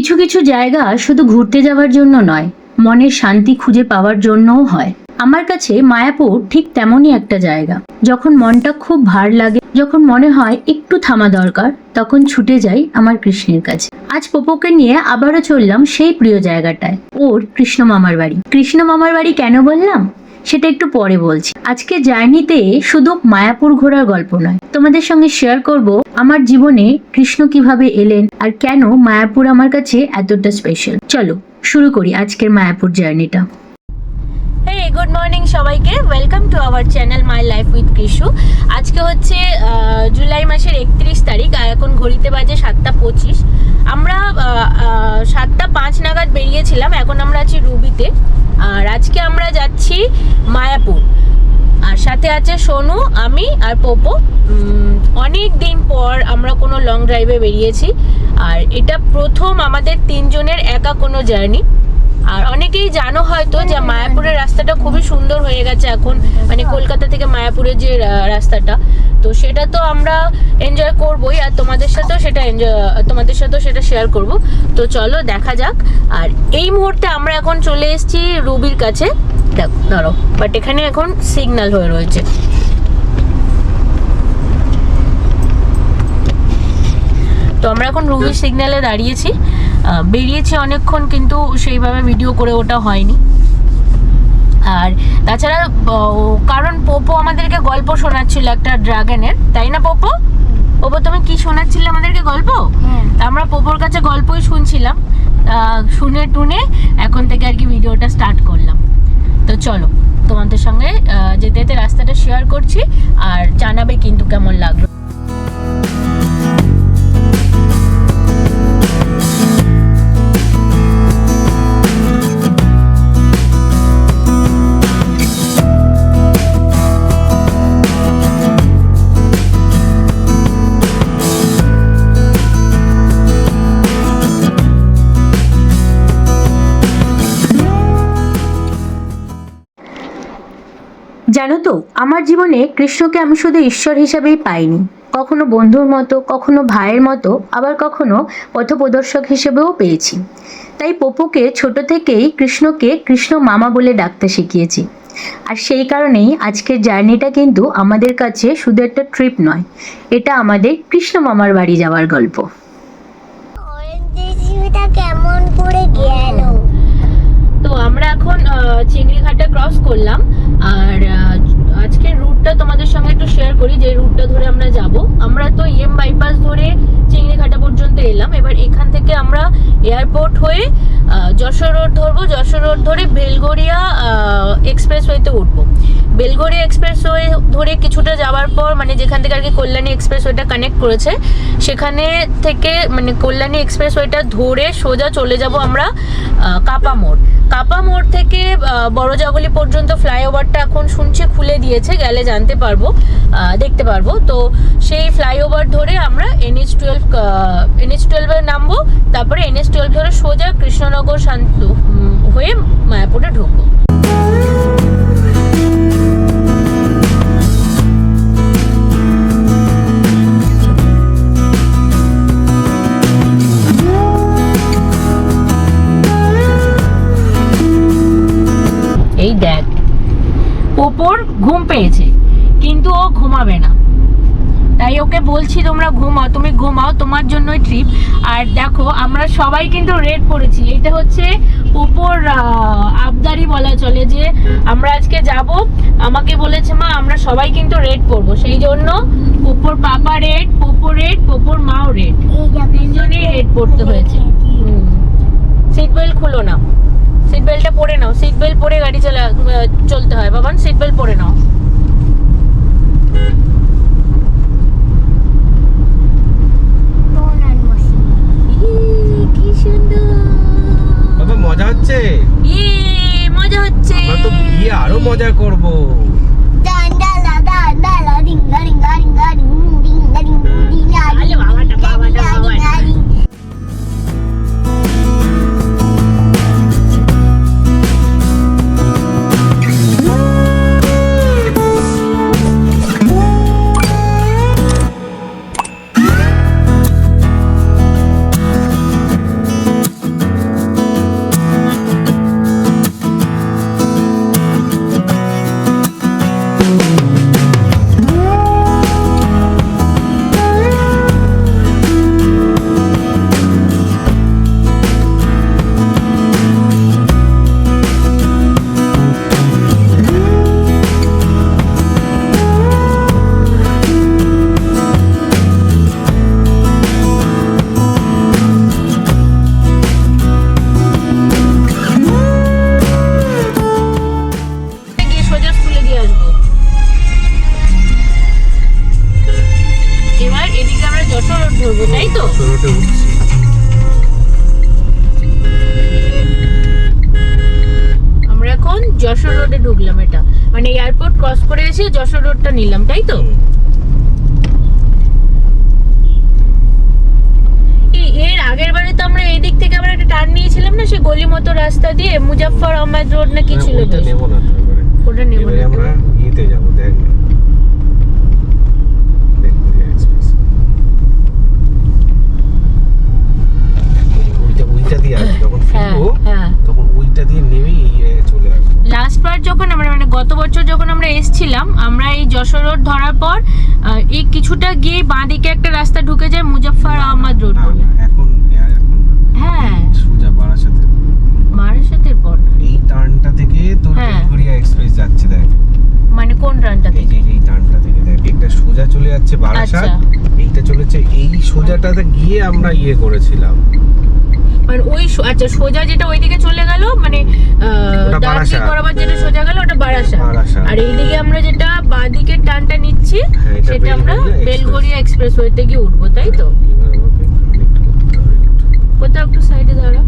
কিছু কিছু জায়গা শুধু ঘুরতে যাওয়ার জন্য নয়, মনের শান্তি খুঁজে পাওয়ার জন্যও হয়। আমার কাছে মায়াপুর ঠিক তেমনই একটা জায়গা। যখন মনটা খুব ভার লাগে, যখন মনে হয় একটু থামা দরকার, তখন ছুটে যাই আমার কৃষ্ণের কাছে। আজ পোপোকে নিয়ে আবারও চললাম সেই প্রিয় জায়গাটায়, ওর কৃষ্ণ মামার বাড়ি। কৃষ্ণ মামার বাড়ি কেন বললাম সেটা একটু পরে বলছি। আজকে জার্নিতে শুধু মায়াপুর ঘোরার গল্প নয়, তোমাদের সঙ্গে শেয়ার করব আমার জীবনে কৃষ্ণ কিভাবে এলেন আর কেন মায়াপুর আমার কাছে এতটা স্পেশাল। চলো শুরু করি আজকের মায়াপুর জার্নিটা। হেই, গুড মর্নিং সবাইকে। Welcome to our channel my life with Krishu. আজকে হচ্ছে জুলাই মাসের 31 তারিখ আর এখন ঘড়িতে বাজে 7:25। আমরা 7:05 নাগাদ বেরিয়েছিলাম। এখন আমরা আছি রুবিতে, আর আজকে আমরা যাচ্ছি মায়াপুর। আর সাথে আছে সোনু, আমি আর পোপো। অনেক দিন পর আমরা কোনো লং ড্রাইভে বেরিয়েছি, আর এটা প্রথম আমাদের তিনজনের একা কোনো জার্নি। আর অনেকেই জানো হয়তো যে মায়াপুরের রাস্তাটা খুবই সুন্দর হয়ে গেছে এখন, মানে কলকাতা থেকে মায়াপুরের যে রাস্তাটা, তো সেটা তো আমরা এনজয় করবোই, আর তোমাদের সাথেও সেটা শেয়ার করব। তো চলো দেখা যাক। আর এই মুহূর্তে আমরা এখন চলে এসেছি রুবির কাছে। ধরো, বাট এখানে এখন সিগন্যাল হয়ে রয়েছে। তো আমরা এখন রুবির সিগন্যালে দাঁড়িয়েছি। বেরিয়েছি অনেকক্ষণ, কিন্তু সেইভাবে ভিডিও করে ওটা হয়নি। আর তাছাড়া কারণ পোপো আমাদেরকে গল্প শোনাচ্ছিল একটা ড্রাগনের, তাই না পোপো? পোপো তুমি কি শোনাচ্ছিলে আমাদেরকে গল্প? আমরা পোপোর কাছে গল্পই শুনছিলাম। শুনে টুনে এখন থেকে আর কি ভিডিওটা স্টার্ট করলাম। তো চলো তোমাদের সঙ্গে যেতে যেতে রাস্তাটা শেয়ার করছি, আর জানাবে কিন্তু কেমন লাগলো। জানো তো, আমার জীবনে কৃষ্ণকে আমি শুধু ঈশ্বর হিসেবেই পাইনি, কখনো বন্ধুর মতো, কখনো ভাইয়ের মতো, আবার কখনো পথপ্রদর্শক হিসেবেও পেয়েছি। তাই পোপোকে ছোট থেকেই কৃষ্ণকে কৃষ্ণ মামা বলে ডাকতে শিখিয়েছি। আর সেই কারণেই আজকের জার্নিটা কিন্তু আমাদের কাছে শুধু একটা ট্রিপ নয়, এটা আমাদের কৃষ্ণ মামার বাড়ি যাওয়ার গল্প। কেমন করে গেল? তো আমরা এখন চিংড়িঘাটা ক্রস করলাম, আর আজকের রুটটা তোমাদের সঙ্গে একটু শেয়ার করি, যে রুটটা ধরে আমরা যাব। আমরা তো বাইপাস ধরে চিংড়িঘাটা পর্যন্ত এলাম। এবার এখান থেকে আমরা এয়ারপোর্ট হয়ে যশোর রোড ধরবো। যশোর রোড ধরে বেলগড়িয়া এক্সপ্রেসওয়েতে উঠবো। বেলগড়িয়া এক্সপ্রেসওয়ে ধরে কিছুটা যাওয়ার পর, মানে যেখান থেকে আর কি কল্যাণী এক্সপ্রেসওয়েটা কানেক্ট করেছে, সেখানে থেকে মানে কল্যাণী এক্সপ্রেসওয়েটা ধরে সোজা চলে যাব আমরা কাপা মোড়। কাপা মোড় থেকে বড়জাগলি পর্যন্ত ফ্লাইওভারটা এখন শুনছি খুলে দিয়েছে, গেলে জানতে পারবো, দেখতে পারবো। তো সেই ফ্লাইওভার ধরে আমরা NH12 নামবো, তারপরে NH12 ধরে সোজা কৃষ্ণনগর শান্ত হয়ে মায়াপুরে ঢুকবো। এই দেখ, পোপোর ঘুম পেয়েছে, কিন্তু ও ঘুমাবে না। তাই ওকে বলছি তোমরা ঘুমাও, তুমি ঘুমাও, তোমার জন্যই ট্রিপ। আর দেখো আমরা সবাই কিন্তু রেড পরেছি। এটা হচ্ছে পোপোর আবদারি বলা চলে, যে আমরা আজকে যাব, আমাকে বলেছে মা আমরা সবাই কিন্তু রেড পরবো। সেই জন্য পোপোর পাপা রেড, পোপোর মাও রেড, তিনজনেই রেড পরতে হয়েছে। সিট বেল্ট খুলো না, সিট বেল্টটা পরে নাও। সিট বেল্ট পরে গাড়ি চলতে হয় বাবান, সিট বেল্ট পরে নাও। কি সুন্দর বাবা, মজা হচ্ছে। মজা হচ্ছে। আমরা তো গিয়ে আরো মজা করব। যশোর রোডে ঢুকলাম, এটা মানে এয়ারপোর্ট ক্রস করে এসে যশোর রোডটা নিলাম, তাই তো? এর আগের বারে তো আমরা এই দিক থেকে আবার একটা টার্ন নিয়েছিলাম না, সে গলি মতো রাস্তা দিয়ে মুজাফফর আহমেদ রোড না কি ছিল তো? নেব না তো এবারে। ওটা নেব এবারে না। আমরা ইয়েতে যাব, দেখ না বেলঘরিয়া এক্সপ্রেস। ওইটা দিয়ে আসবো যখন হ্যাঁ ফিরবো, হ্যাঁ। তখন ওইটা দিয়ে নেমেই এই জায়গায় চলে আসবো। লাস্ট বার যখন আমরা মানে গত বছর যখন আমরা এসেছিলাম, আমরা এই যশোর রোড ধরার পর এই কিছুটা গিয়ে বাঁ দিকে একটা রাস্তা ঢুকে যায় মুজাফফর আহমদ রোড না, বলে। না, এখন হ্যাঁ, সোজা বারাসাতের বারাসাতের পর না, এই টার্নটা থেকে তোর হ্যাঁ। বেলঘরিয়া এক্সপ্রেস যাচ্ছে, দেখ মানে কোন রানটা এই থেকে? যে এই টার্নটা থেকে দেখ, একটা সোজা চলে যাচ্ছে বারাসাত, আচ্ছা। এইটা চলেছে এই সোজাটাতে গিয়ে আমরা ইয়ে করেছিলাম। মানে ওই আচ্ছা সোজা যেটা ওইদিকে চলে গেল, মানে ওটা দাঁড়িয়ে বারাসাত। বরাবর যেটা সোজা গেল ওটা বারাসাত। বারাসাত। আর এইদিকে আমরা যেটা বাঁ দিকের টানটা নিচ্ছি হ্যাঁ, এটা সেটা আমরা বেলঘরিয়া বেলঘরিয়া এক্সপ্রেস ওয়েতে গিয়ে উঠবো, তাই তো? এবার আমাকে কানেক্ট করতে হবে একটু। কোথাও একটু সাইডে দাঁড়া।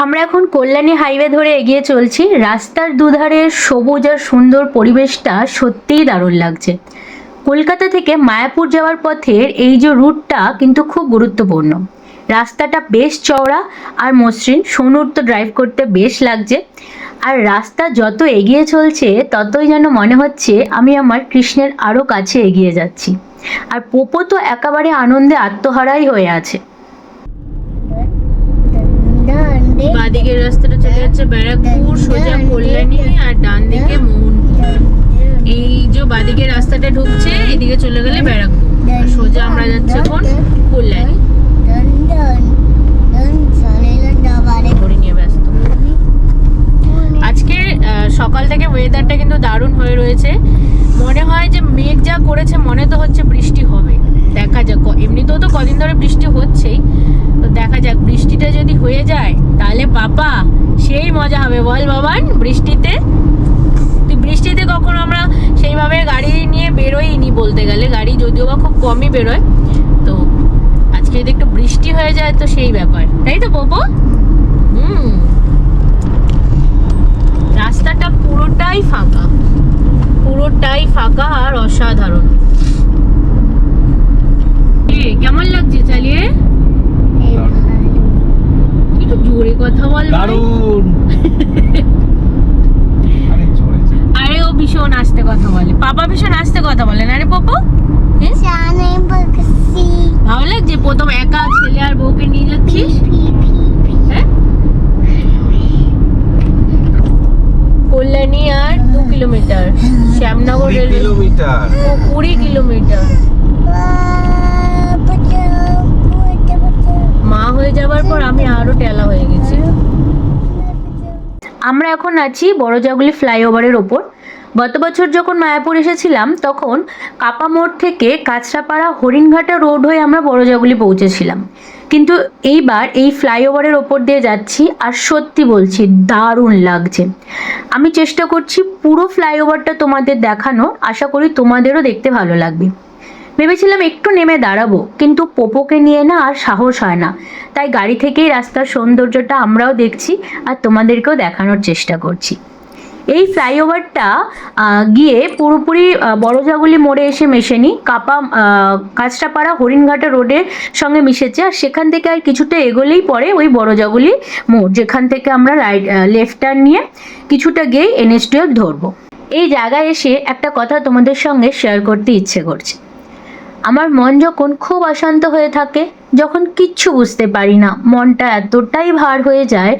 আমরা এখন কল্যাণী হাইওয়ে ধরে এগিয়ে চলছি। রাস্তার দুধারে সবুজ আর সুন্দর পরিবেশটা সত্যিই দারুণ লাগছে। কলকাতা থেকে মায়াপুর যাওয়ার পথের এই যে রুটটা কিন্তু খুব গুরুত্বপূর্ণ। রাস্তাটা বেশ চওড়া আর মসৃণ, সোনুর তো ড্রাইভ করতে বেশ লাগছে। আর রাস্তা যত এগিয়ে চলছে ততই যেন মনে হচ্ছে আমি আমার কৃষ্ণের আরও কাছে এগিয়ে যাচ্ছি। আর পোপো তো একেবারে আনন্দে আত্মহারাই হয়ে আছে। বাঁদিকের রাস্তাটা চলে যাচ্ছে ব্যারাকপুর, সোজা কল্যাণী, আর ডান দিকে মোহনপুর। এই যে বাঁদিকের রাস্তাটা ঢুকছে এদিকে চলে গেলে ব্যারাকপুর, আর সোজা আমরা যাচ্ছি এখন কল্যাণী। ঘড়ি নিয়ে ব্যস্ত। আজকে সকাল থেকে ওয়েদারটা কিন্তু দারুণ হয়ে রয়েছে। মনে হয় যে মেঘ যা করেছে, মনে তো হচ্ছে বৃষ্টি হবে। দেখা যাক, এমনিতেও তো কদিন ধরে বৃষ্টি হচ্ছেই, তো দেখা যাক বৃষ্টিটা যদি হয়ে যায় তাহলে পাপা সেই মজা হবে, বল বাবান? বৃষ্টিতে তুই বৃষ্টিতে কখনো আমরা সেইভাবে গাড়ি নিয়ে বেরোইনি বলতে গেলে, গাড়ি যদিও বা খুব কমই বেরোয়, তো আজকে যদি একটু বৃষ্টি হয়ে যায় তো সেই ব্যাপার, তাই তো পোপো? রাস্তাটা পুরোটাই ফাঁকা, পুরোটাই ফাঁকা আর অসাধারণ। কেমন লাগছে চালিয়ে? একটু জোরে কথা বল। দারুণ। আরে জোরে জোরে। আরে ও ভীষণ আস্তে কথা বলে, পাপা ভীষণ আস্তে কথা বলে না রে পোপো? ভালো লাগছে প্রথম একা ছেলে আর বউকে নিয়ে যাচ্ছিস? হ্যাঁ, কল্যাণী আর 2 kilometre, Shyamnagar 20 railway kilometre. 20 kilometre. মা হয়ে যাবার পর আমি আরো টেলা হয়ে গেছি। আমরা এখন আছি বড়জাগুলি ফ্লাইওভারের ওপর। গত বছর যখন মায়াপুর এসেছিলাম তখন কাপা মোড় থেকে কাঁচরাপাড়া হরিণঘাটা রোড হয়ে আমরা বড়জাগুলি পৌঁছেছিলাম, কিন্তু এইবার এই ফ্লাইওভারের ওপর দিয়ে যাচ্ছি আর সত্যি বলছি দারুণ লাগছে। আমি চেষ্টা করছি পুরো ফ্লাইওভারটা তোমাদের দেখানোর, আশা করি তোমাদেরও দেখতে ভালো লাগবে। ভেবেছিলাম একটু নেমে দাঁড়াবো, কিন্তু পোপোকে নিয়ে না আর সাহস হয় না, তাই গাড়ি থেকেই রাস্তার সৌন্দর্যটা আমরাও দেখছি আর তোমাদেরকেও দেখানোর চেষ্টা করছি। এই ফ্লাইওভারটা গিয়ে পুরোপুরি বড়জাগুলি মোড়ে এসে মেশেনি, কাঁচরাপাড়া হরিণঘাটা রোডের সঙ্গে মিশেছে, আর সেখান থেকে আর কিছুটা এগোলেই পরে ওই বড়জাগুলি মোড়, যেখান থেকে আমরা লেফট টার্ন নিয়ে কিছুটা গিয়ে NH-12 ধরবো। এই জায়গায় এসে একটা কথা তোমাদের সঙ্গে শেয়ার করতে ইচ্ছে করছে। আমার মন যখন খুব অশান্ত হয়ে থাকে, যখন কিচ্ছু বুঝতে পারি না, মনটা এতটাই ভার হয়ে যায়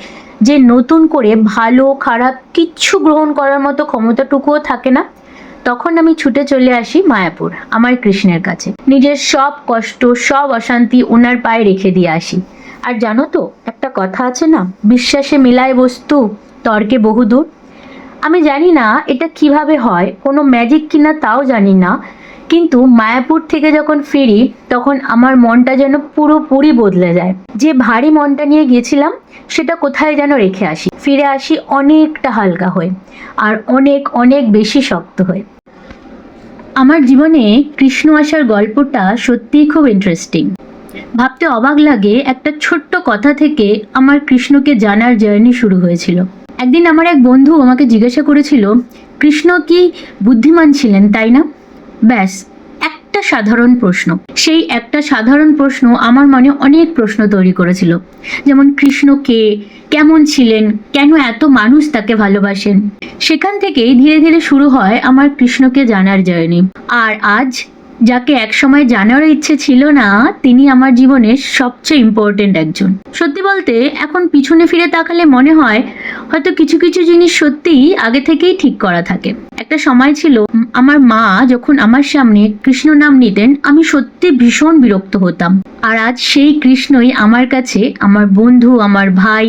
যে নতুন করে ভালো খারাপ কিচ্ছু গ্রহণ করার মতো ক্ষমতাটুকুও থাকে না, তখন আমি ছুটে চলে আসি মায়াপুর আমার কৃষ্ণের কাছে। নিজের সব কষ্ট, সব অশান্তি ওনার পায়ে রেখে দিয়ে আসি। আর জানো তো, একটা কথা আছে না, বিশ্বাসে মেলায় বস্তু, তর্কে বহুদূর। আমি জানি না এটা কিভাবে হয়, কোনো ম্যাজিক কিনা তাও জানি না, কিন্তু মায়াপুর থেকে যখন ফিরি তখন আমার মনটা যেন পুরোপুরি বদলে যায়। যে ভারী মনটা নিয়ে গেছিলাম সেটা কোথায় যেন রেখে আসি, ফিরে আসি অনেকটা হালকা হয়ে, আর অনেক অনেক বেশি শক্ত হয়ে। আমার জীবনে কৃষ্ণ আসার গল্পটা সত্যিই খুব ইন্টারেস্টিং। ভাবতে অবাক লাগে, একটা ছোট্ট কথা থেকে আমার কৃষ্ণকে জানার জার্নি শুরু হয়েছিল। একদিন আমার এক বন্ধু আমাকে জিজ্ঞাসা করেছিল, কৃষ্ণ কি বুদ্ধিমান ছিলেন তাই না? ব্যাস, একটা সাধারণ প্রশ্ন। সেই একটা সাধারণ প্রশ্ন আমার মনে অনেক প্রশ্ন তৈরি করেছিল। যেমন কৃষ্ণ কে, কেমন ছিলেন, কেন এত মানুষ তাকে ভালোবাসেন। সেখান থেকেই ধীরে ধীরে শুরু হয় আমার কৃষ্ণকে জানার জার্নি। আর আজ যাকে একসময় জানারও ইচ্ছে ছিল না, তিনি আমার জীবনের সবচেয়ে ইম্পর্টেন্ট একজন। সত্যি বলতে এখন পিছনে ফিরে তাকালে মনে হয় হয়তো কিছু কিছু জিনিস সত্যিই আগে থেকেই ঠিক করা থাকে। একটা সময় ছিল আমার মা যখন আমার সামনে কৃষ্ণ নাম নিতেন আমি সত্যি ভীষণ বিরক্ত হতাম। আর আজ সেই কৃষ্ণই আমার কাছে আমার বন্ধু, আমার ভাই,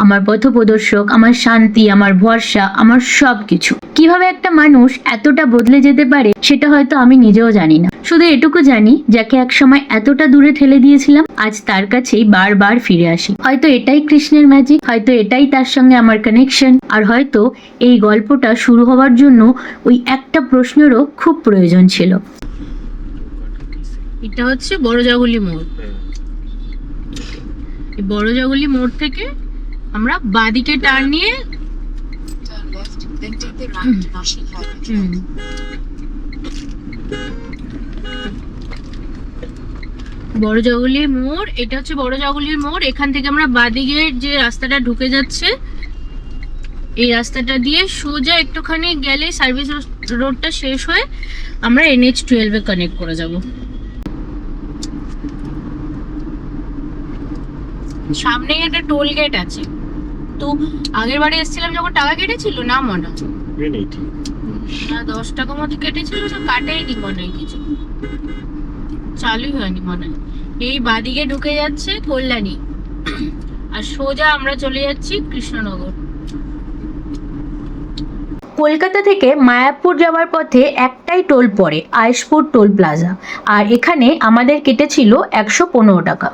আমার পথপ্রদর্শক, আমার শান্তি, আমার ভরসা, আমার সব কিছু। কিভাবে একটা মানুষ এতটা বদলে যেতে পারে সেটা হয়তো আমি নিজেও জানি না। শুধু এটুকু জানি, যাকে একসময় এতটা দূরে ঠেলে দিয়েছিলাম আজ তার কাছেই বারবার ফিরে আসি। হয়তো এটাই কৃষ্ণের ম্যাজিক, হয়তো এটাই তার সঙ্গে আমার কানেকশন, আর হয়তো এই গল্পটা শুরু হওয়ার জন্য ওই একটা প্রশ্নেরও খুব প্রয়োজন ছিল। এটা হচ্ছে বড়জাগুলি মোড়। এই বড়জাগুলি মোড় থেকে আমরা বাঁদিকে টার্ন নিয়ে বড়জাগুলির মোড়, এটা হচ্ছে বড়জাগুলির মোড়। এখান থেকে আমরা বাঁদিকে যে রাস্তাটা ঢুকে যাচ্ছে এই রাস্তাটা দিয়ে সোজা একটুখানি গেলে সার্ভিস রোডটা শেষ হয়ে আমরা NH-12 এ কানেক্ট করে যাব। সামনেই একটা টোল গেট আছে। তো আগের বারে এসেছিলাম যখন টাকা কেটেছিল না মনে হয়, না 10 টাকা মতো কেটেছিল, তো কাটেইনি মনে হয়, কিছু চালুই হয়নি মনে হয়। এই বাদিকে ঢুকে যাচ্ছে কল্যাণী, আর সোজা আমরা চলে যাচ্ছি কৃষ্ণনগর। কলকাতা থেকে মায়াপুর যাওয়ার পথে একটাই টোল পড়ে, আয়েশপুর টোল প্লাজা, আর এখানে আমাদের কেটেছিল 115 টাকা।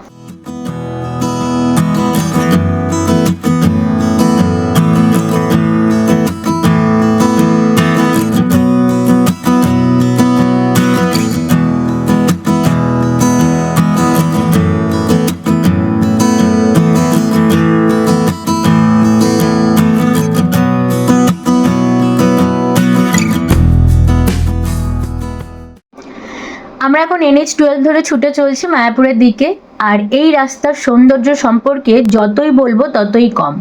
আমরা এখন NH-12 ধরে ছুটে চলছি মায়াপুরের দিকে। আর এই রাস্তার সৌন্দর্য সম্পর্কে যতই বলবো ততই কম,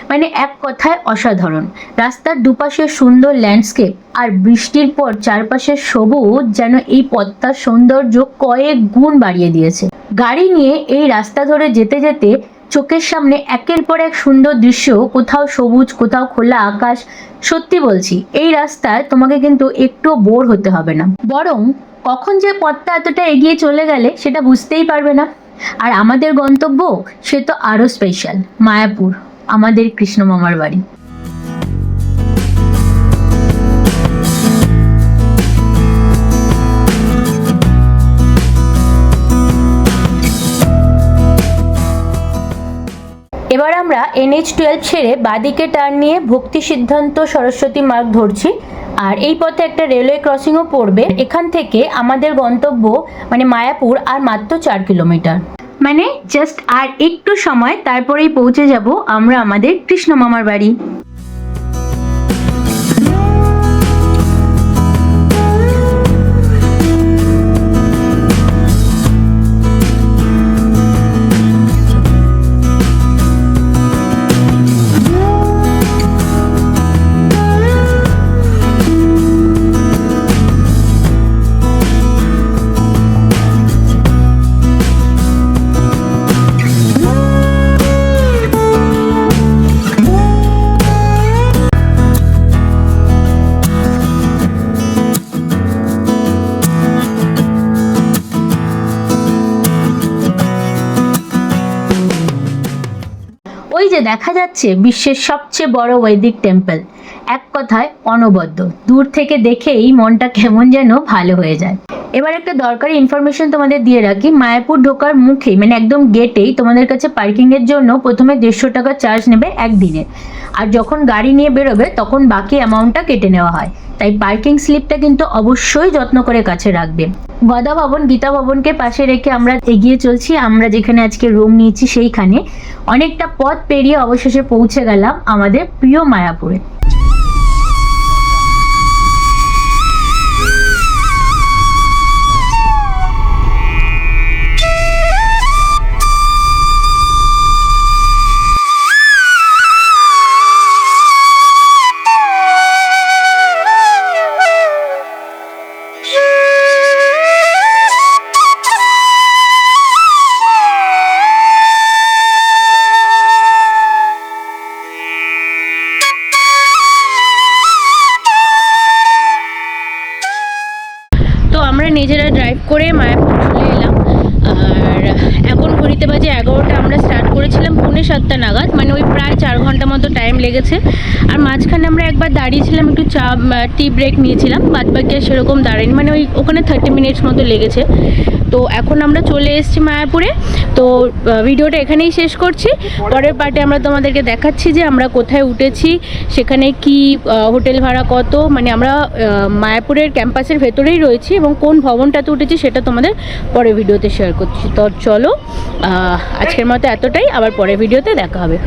মানে এক কথায় অসাধারণ। রাস্তার দুপাশে সুন্দর ল্যান্ডস্কেপ আর বৃষ্টির পর চারপাশের সবুজ যেন এই পথটার সৌন্দর্য কয়েক গুণ বাড়িয়ে দিয়েছে। গাড়ি নিয়ে এই রাস্তা ধরে যেতে যেতে চোখের সামনে একের পর এক সুন্দর দৃশ্য, কোথাও সবুজ, কোথাও খোলা আকাশ। সত্যি বলছি, এই রাস্তায় তোমাকে কিন্তু একটু বোর হতে হবে না, বরং কখন যে পথটা এতটা এগিয়ে চলে গেলে সেটা বুঝতেই পারবে না। আর আমাদের গন্তব্য সে তো আরো স্পেশাল, মায়াপুর, আমাদের কৃষ্ণ মামার বাড়ি। এবার আমরা NH-12 ছেড়ে বাদিকে টার্ন নিয়ে ভক্তি সিদ্ধান্ত সরস্বতী মার্গ ধরছি। আর এই পথে একটা রেলওয়ে ক্রসিংও পড়বে। এখান থেকে আমাদের গন্তব্য মানে মায়াপুর আর মাত্র 4 কিলোমিটার, মানে জাস্ট আর একটু সময়, তারপরেই পৌঁছে যাব আমরা আমাদের কৃষ্ণ মামার বাড়ি। দেখা যাচ্ছে বিশ্বের সবচেয়ে বড় বৈদিক টেম্পল। এক কথায় অনবদ্য, দূর থেকে দেখেই মনটা কেমন যেন ভালো হয়ে যায়। এবার একটা দরকারি ইনফরমেশন তোমাদের দিয়ে রাখি, মায়াপুর ঢোকার মুখেই মানে একদম গেটেই তোমাদের কাছে পার্কিং এর জন্য প্রথমে 150 টাকা চার্জ নেবে একদিনে, আর যখন গাড়ি নিয়ে বেরোবে তখন বাকি অ্যামাউন্টটা কেটে নেওয়া হয়। তাই পার্কিং স্লিপটা কিন্তু অবশ্যই যত্ন করে কাছে রাখবে। গদা ভবন, গীতা ভবনকে পাশে রেখে আমরা এগিয়ে চলছি। আমরা যেখানে আজকে রুম নিয়েছি সেইখানে অনেকটা পথ পেরিয়ে অবশেষে পৌঁছে গেলাম আমাদের প্রিয় মায়াপুরে। তো আমরা নিজেরা ড্রাইভ করে মায়াপুর চলে এলাম, আর এখন ঘড়িতে বাজে 11টা। আমরা স্টার্ট করেছিলাম 6:45 নাগাদ, মানে ওই প্রায় 4 ঘন্টা মতো টাইম লেগেছে। আর মাঝখানে আমরা একবার দাঁড়িয়েছিলাম, একটু টি ব্রেক নিয়েছিলাম, বাদ বাকি আর সেরকম দাঁড়াইনি, মানে ওখানে 30 মিনিটস মতো লেগেছে। তো এখন আমরা চলে এসেছি মায়াপুরে। তো ভিডিওটা এখানেই শেষ করছি। পরের পার্টে আমরা তোমাদেরকে দেখাচ্ছি যে আমরা কোথায় উঠেছি, সেখানে কি হোটেল ভাড়া কত, মানে আমরা মায়াপুরের ক্যাম্পাসের ভেতরেই রয়েছি এবং কোন ভবনটাতে উঠেছি সেটা তোমাদের পরের ভিডিওতে শেয়ার করছি। তো চলো, আজকের মতো এতটাই, আবার পরের ভিডিওতে দেখা হবে।